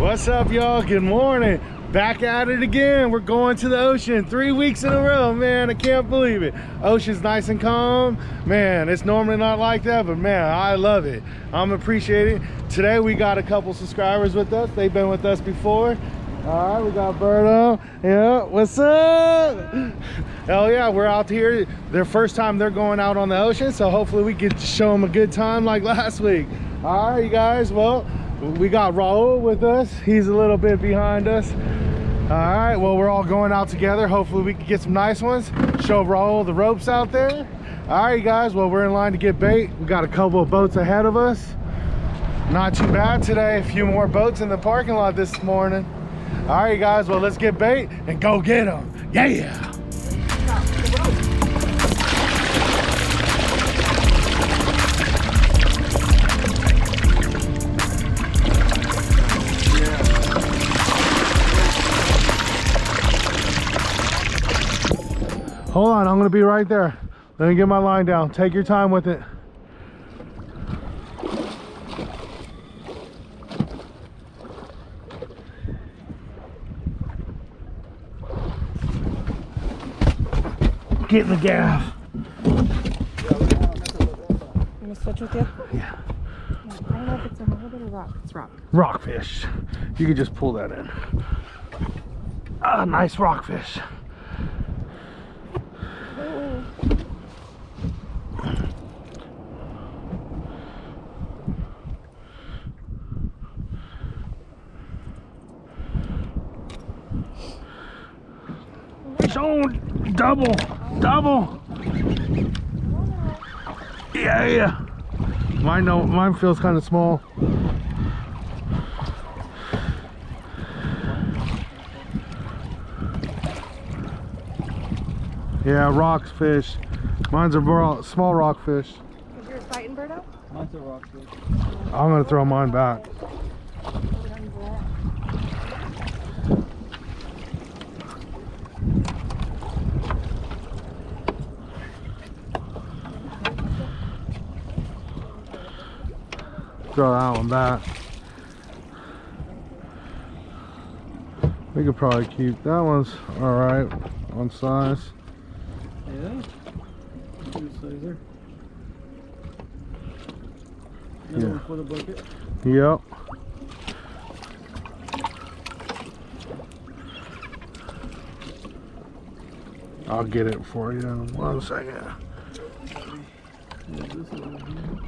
What's up, y'all? Good morning. Back at it again. We're going to the ocean 3 weeks in a row, man. I can't believe it. Ocean's nice and calm, man. It's normally not like that, but man, I love it. I'm appreciating it. Today we got a couple subscribers with us. They've been with us before. All right, we got Berto. Yeah, what's up? Hell yeah, we're out here. Their first time they're going out on the ocean, so hopefully we can show them a good time like last week. All right, you guys. Well, we got Raul with us. He's a little bit behind us. All right, well, we're all going out together. Hopefully we can get some nice ones. Show Raul the ropes out there. All right, you guys. Well, we're in line to get bait. We got a couple of boats ahead of us. Not too bad today. A few more boats in the parking lot this morning. All right, guys. Well, let's get bait and go get them. Yeah. Hold on, I'm gonna be right there. Let me get my line down. Take your time with it. Get in the gaff. You want to switch with you? Yeah. I don't know if it's a little bit of rock. It's rock. Rockfish. You can just pull that in. Ah, nice rockfish. Fish on, double. Yeah. Mine feels kind of small. Yeah, rocks fish. Mine's a small rockfish. Is yours biting, Berto? Mine's a rockfish. I'm gonna throw mine back. Throw that one back. We could probably keep that one's all right on size. Yeah. Good sizer. Yeah. Another one for the bucket. Yep. I'll get it for you in 1 second. Yeah, this one here.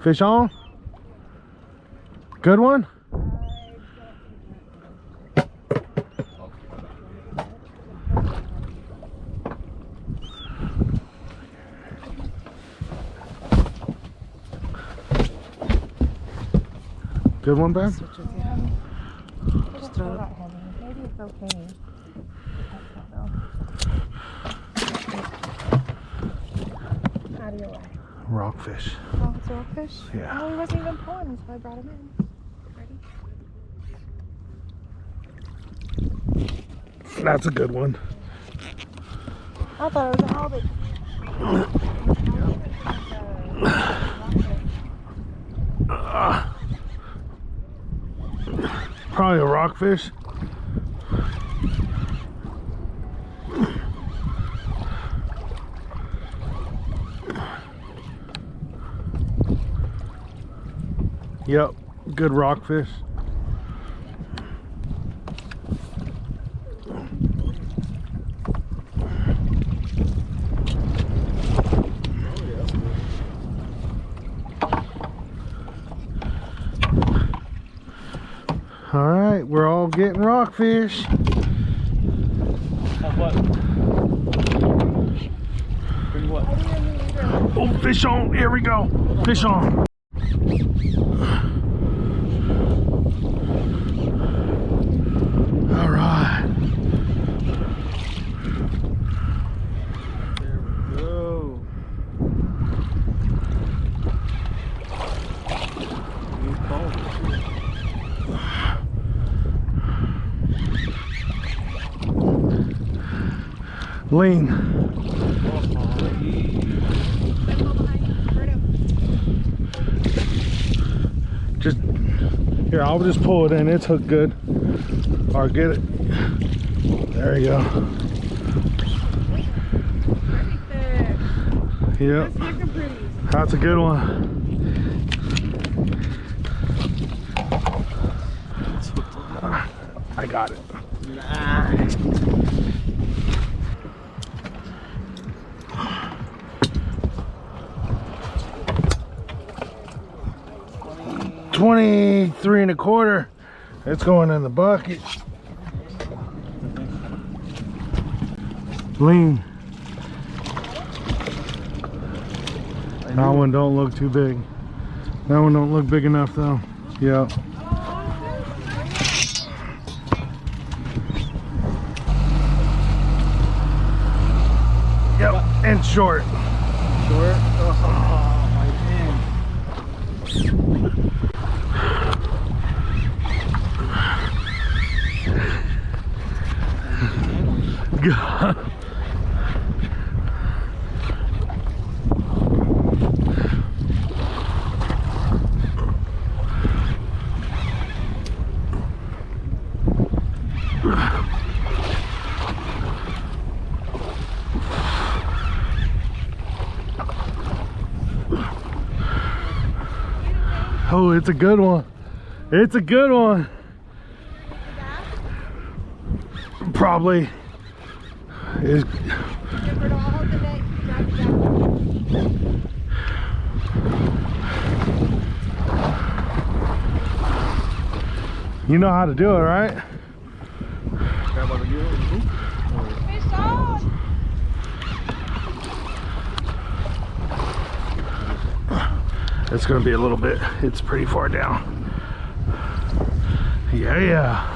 Fish on? Good one? Good one, Ben? Switch with you. Just throw it. Maybe it's okay. Out of your way. Rockfish. Oh, it's a rockfish? Yeah. Oh, he wasn't even pulling, so I brought him in. Ready? That's a good one. I thought it was a halibut. Probably a rockfish. Yep, good rockfish. All right, we're all getting rockfish. What? Bring what? Oh, fish on, here we go. Fish on. All right. There we go. We called it. Lean. Just here, I'll just pull it in. It's hooked good. Or get it. There you go. Yep. That's a good one. I got it. Nah. 23 and a quarter. It's going in the bucket. Lean. That one don't look too big. That one don't look big enough though. Yeah. Yep, and short. Short? Oh, my man. God. Oh, it's a good one. It's a good one. Probably is. You know how to do it, right? It's gonna be a little bit, it's pretty far down. Yeah.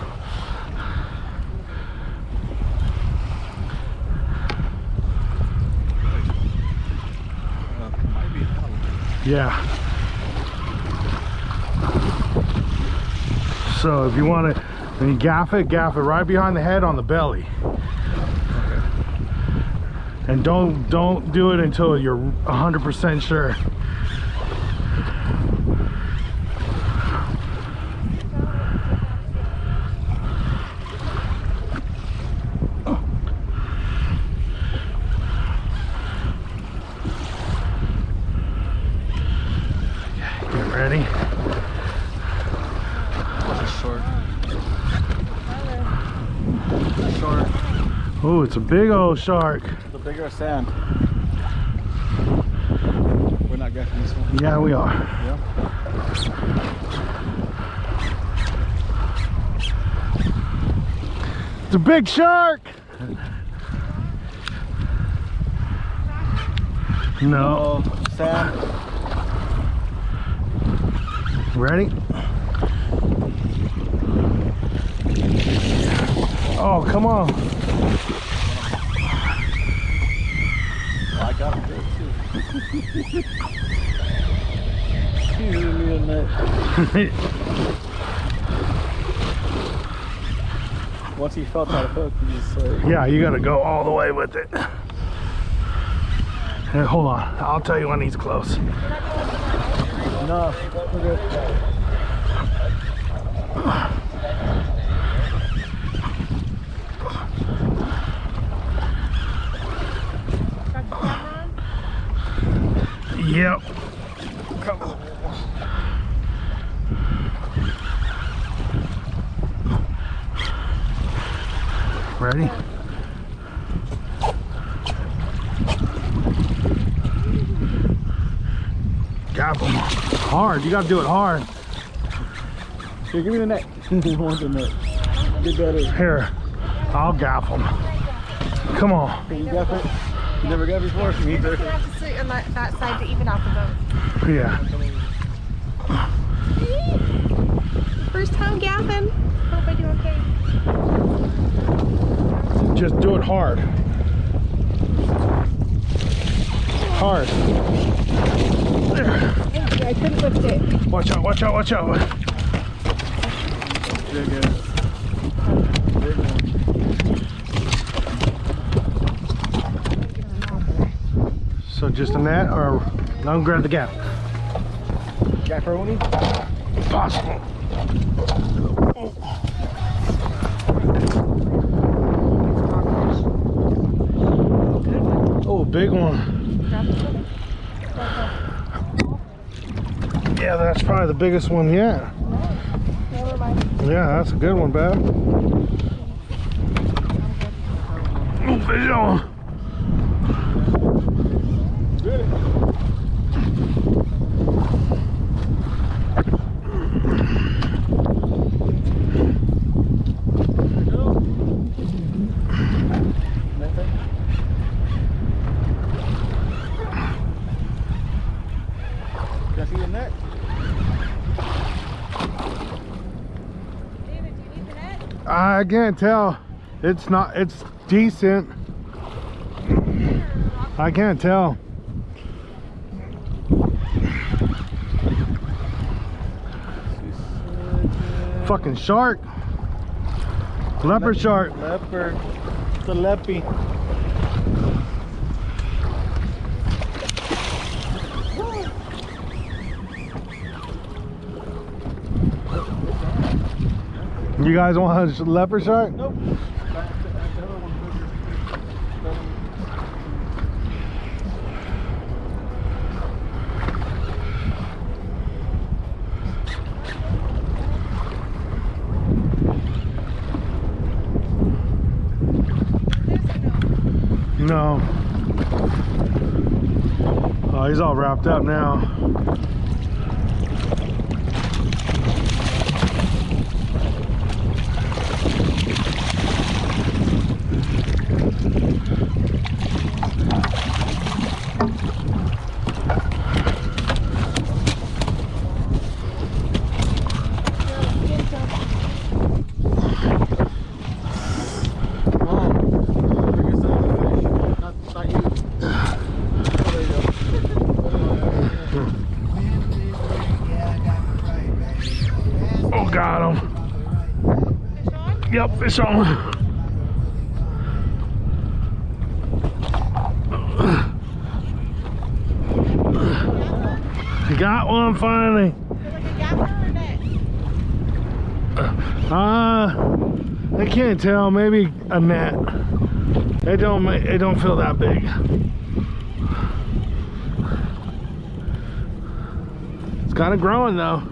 Yeah. So if you want to, when you gaff it right behind the head on the belly. And don't do it until you're 100% sure. Ready? Short. Short. Oh, it's a big old shark. The bigger sand. We're not getting this one. Yeah, we are. Yeah. It's a big shark. No. Sand. Ready? Oh, come on. I got him good too. He's in me a net. Once he felt that hook, he just Yeah, you gotta go all the way with it. Hey, hold on, I'll tell you when he's close. no, we're good. Yep. Come on. Ready? Gap him hard. You gotta do it hard. Here, give me the net. I want the net. Get better. Here, I'll gap him. Come on. Can you gaff it? You never got before? Me either. You have to sit on that side to even out the boat. Yeah. First time gaffing. Hope I do okay. Just do it hard. Hard. There. I couldn't lift it. Watch out, watch out, watch out. Big ass. Big one. So just a net or don't grab the gap. Gafferoni? possible. Oh, big one. Yeah, that's probably the biggest one yet. Yeah, that's a good one, babe. Oh, fish on. I can't tell. It's not, it's decent. I can't tell. Fucking shark. Leopard shark. Leopard. It's a leppy. You guys want a leopard shark? Nope. No. Oh, he's all wrapped up now. Got him. Yep, fish on. Got one finally. I can't tell. Maybe a net. It don't feel that big. It's kind of growing though.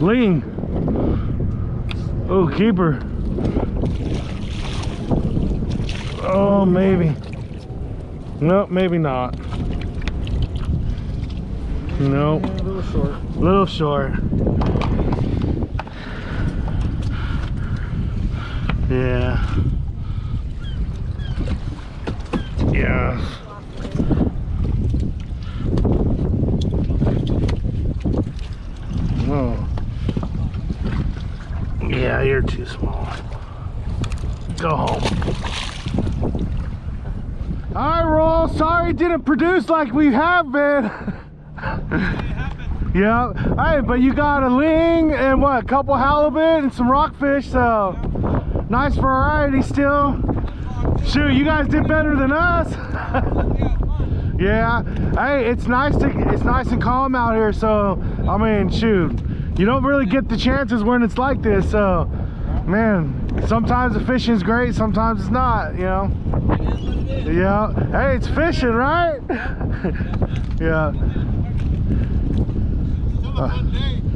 Ling. Oh, keeper. Oh, maybe. Nope, maybe not. Nope. A little short. Little short. Yeah. Yeah. Oh. Yeah, you're too small. Go home. Alright, Roll. Sorry it didn't produce like we have been. Yeah. Hey, but you got a ling and what? A couple halibut and some rockfish, so nice variety still. Shoot, you guys did better than us. Yeah. Hey, it's nice and calm out here, so I mean, shoot. You don't really get the chances when it's like this, so man, sometimes the fishing's great, sometimes it's not, you know. Yeah. Hey, it's fishing, right? Yeah.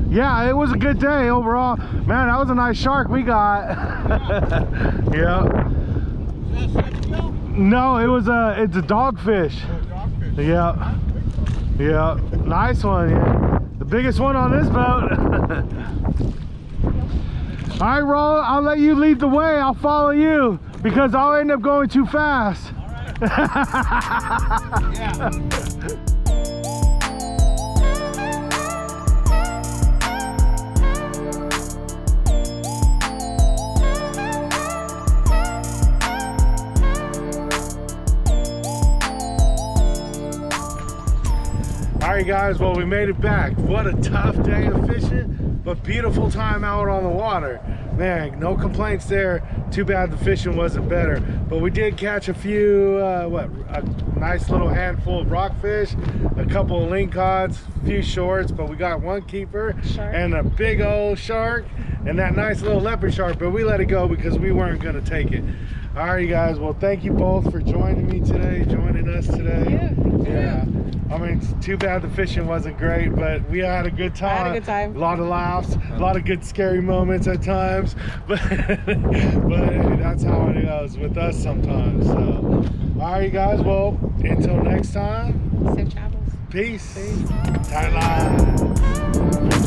Yeah, it was a good day overall. Man, that was a nice shark we got. Yeah. No, it's a dogfish. Yeah. Yeah. Nice one, yeah. The biggest one on this boat. All right, Roll, I'll let you lead the way. I'll follow you because I'll end up going too fast. All right. Yeah. Alright guys, well we made it back. What a tough day of fishing, but beautiful time out on the water. Man, no complaints there. Too bad the fishing wasn't better. But we did catch a few, a nice little handful of rockfish, a couple of lingcods, a few shorts, but we got one keeper and a big old shark and that nice little leopard shark, but we let it go because we weren't gonna take it. All right, you guys, well, thank you both for joining me today, joining us today. Yeah. I mean, it's too bad the fishing wasn't great, but we had a good time. I had a good time. A lot of laughs, a lot of good scary moments at times, but hey, that's how it goes with us sometimes. So, all right, you guys, well, until next time. Safe travels. Peace. Tight line.